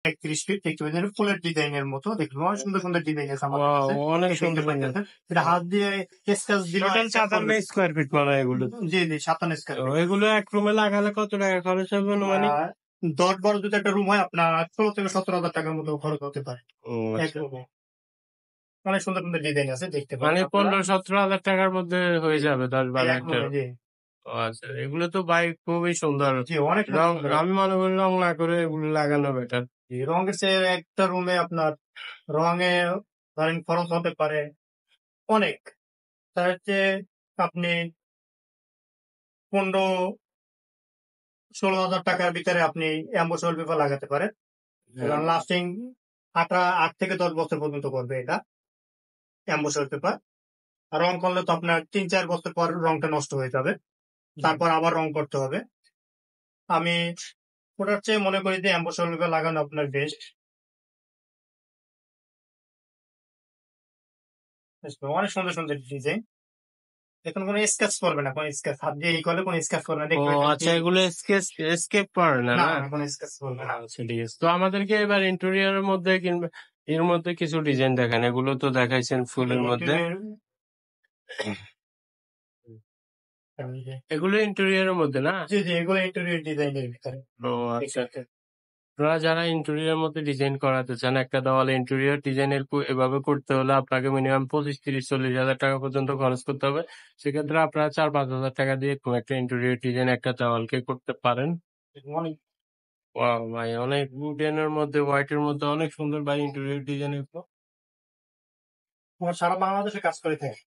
31 fit দেখতে পাচ্ছেন, ফুলের ডিজাইনের মতো দেখবেন, অনেক সুন্দর সুন্দর ডিজাইন আছে আমার ওয়াও, কাছে। অনেক এই দেখতে সুন্দর সুন্দর। পাচ্ছেন, এটা হাত দিয়ে স্কেচ দিলে টোটাল 57 স্কোয়ার ফিট মনে হয় এগুলো। জি জি 57 স্কয়ার তো ফিট। এগুলো এক রুমে লাগালে কত টাকা খরচ হবে অনুমানিক? 10 যদি একটা রুম হয় আপনার 16 থেকে 17,000 টাকার মতো খরচ হতে পারে ও এক আচ্ছা, রুমে। অনেক সুন্দর সুন্দর ডিজাইন আছে, দেখতে পারেন মানে আপনারা। 15-17 হাজার টাকার মধ্যে হয়ে জি, যাবে 10-12 এক একটা। রুমে, জি ও আচ্ছা, এগুলো তো ভাই খুবই সুন্দর। জি অনেক রং, সুন্দর। আমি মনে করি রং না করে এগুলো লাগানো বেটার। রঙের চেয়ে একটা রুমে আপনার রঙে ধরেন খরচ হতে পারে অনেক, তার চেয়ে আপনি 15-16 হাজার টাকার ভিতরে আপনি অ্যাম্বুশ ওয়ালপেপার লাগাতে পারেন, এবং লাস্টিং 8 থেকে 10 বছর পর্যন্ত করবে এটা অ্যাম্বুশ ওয়ালপেপার। রং করলে তো আপনার 3-4 বছর পর রংটা নষ্ট হয়ে যাবে, তারপর আবার রং করতে হবে। আমি ওটার চেয়ে মনে করি যে অ্যাম্বুশ ওয়ালপেপার লাগানো আপনার বেস্ট। অনেক সুন্দর সুন্দর ডিজাইন, এখন কোনো স্কেচ করবে না, কোনো স্কেচ হাত দিয়ে ই করলে কোনো স্কেচ করবে না, ও দেখবে আচ্ছা, এগুলো এসকেপ করে না না না? না কোনো স্কেচ করবে না। আচ্ছা ঠিক আছে, তো আমাদেরকে এবার ইন্টেরিয়রের মধ্যে কিংবা এর মধ্যে কিছু ডিজাইন দেখান। এগুলো তো দেখাইছেন ফুলের মধ্যে, এগুলো ইন্টেরিয়রের মধ্যে না? জি জি এগুলো ইন্টেরিয়র ডিজাইনের ভিতরে। ও আচ্ছা, আপনারা যারা ইন্টেরিয়র মধ্যে ডিজাইন করাতে চান, একটা দেওয়ালে ইন্টেরিয়র ডিজাইনের এভাবে করতে হলে আপনাকে মিনিমাম 25-30-40 হাজার টাকা পর্যন্ত খরচ করতে হবে। সেক্ষেত্রে আপনারা 4-5 হাজার টাকা দিয়ে এরকম একটা ইন্টেরিয়র ডিজাইন একটা দেওয়ালকে করতে পারেন। অনেক ওয়াও ভাই, অনেক উডেনের মধ্যে হোয়াইটের মধ্যে অনেক সুন্দর ভাই ইন্টেরিয়র ডিজাইন এগুলো। আমার সারা বাংলাদেশে কাজ করে থাকে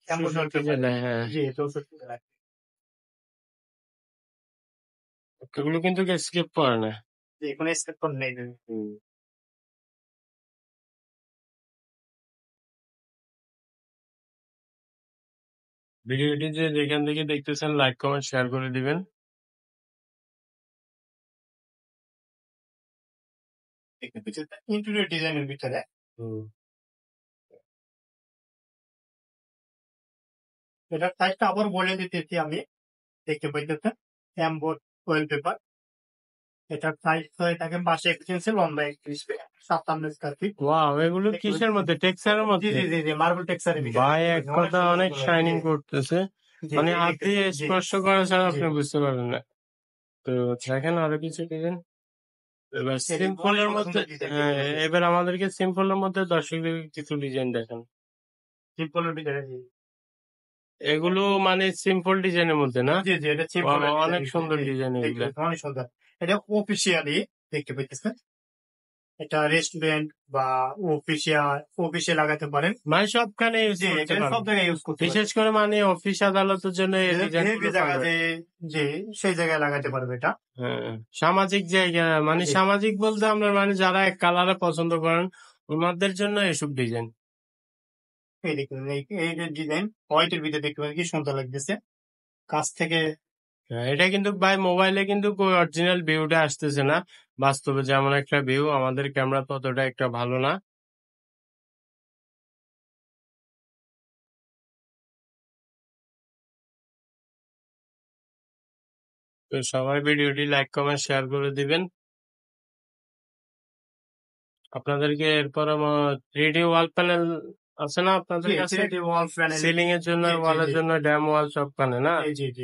অ্যাম্বুশ 64 ওয়ালপেপার। জেলায়, হ্যাঁ। জি 64 জেলায়। এগুলো কিন্তু স্কিপ করে না। জি কোনো স্কেচ কোড নেই। হুম। ভিডিওটি যে যেখান থেকে দেখতেছেন লাইক কমেন্ট শেয়ার করে দিবেন। ইন্টেরিয়র ডিজাইনের ভিতরে হুম। এটার সাইজটা আবার বলে দিতেছি আমি, দেখতে পাইতেছেন অ্যাম্বুশ ওয়ালপেপার। এটার সাইজ হয়ে থাকে পাশে 21 ইঞ্চি, লম্বা 31 ফিট, 57 স্কয়ার ফিট। ওয়াও, এগুলো কিসের মধ্যে? টেক্সচারের জি মধ্যে? জি জি জি মার্বেল টেক্সচারের ভিতরে ভাই দেখতে এক পাচ্ছেন, অনেক কথা, সুন্দর অনেক সুন্দর। শাইনিং জি করতেছে, জি মানে হাত দিয়ে জি স্পর্শ করা ছাড়া জি আপনি বুঝতে পারবেন না। তো দেখেন আরো কিছু ডিজাইন এবার অনেক সিম্পলের সুন্দর মধ্যে। সুন্দর ডিজাইন হ্যাঁ, দেখতে পাচ্ছেন। এবার আমাদেরকে সিম্পলের মধ্যে দর্শকদের কিছু ডিজাইন দেখান। সিম্পলের ভিতরে জি এগুলো মানে সিম্পল ডিজাইনের মধ্যে না? জি জি এটা বাহ, সিম্পলের ভিতরে অনেক সুন্দর জি ডিজাইন দেখতে এগুলা। পাচ্ছেন, অনেক সুন্দর। এটা অফিসিয়ালি দেখতে পাইতেছেন, এটা রেস্টুরেন্ট বা অফিসে লাগাতে পারেন। মানে সবখানে ইউজ জি করতে এটা সব পারবেন, জায়গায় ইউজ করতে বিশেষ পারবেন। করে মানে অফিস আদালতের জন্য এই ডিজাইন হেভি গুলো জায়গা পারবে। যে জি সেই জায়গায় লাগাতে পারবে এটা। হ্যাঁ, সামাজিক জায়গা, মানে জি সামাজিক বলতে আমরা মানে যারা এক কালারে পছন্দ করেন ওনাদের জন্য এসব ডিজাইন। এই দেখুন এই যে ডিজাইন হোয়াইটের ভিতরে দেখতে পাচ্ছেন কি সুন্দর লাগতেছে কাছ থেকে। হ্যাঁ, এটা কিন্তু ভাই মোবাইলে কিন্তু অরিজিনাল ভিউটা আসতেছে না। বাস্তবে যেমন একটা ভিউ, আমাদের ক্যামেরা ততটা একটা ভালো না। তো সবাই ভিডিওটি লাইক কমেন্ট শেয়ার করে দিবেন। আপনাদেরকে এরপর 3D ওয়াল প্যানেল আছে না আপনাদের জি কাছে? 3D ওয়াল প্যানেল। সিলিং এর জন্য, জি জি ওয়ালের জি জন্য, ড্যাম ওয়াল সবখানে না? জি জি জি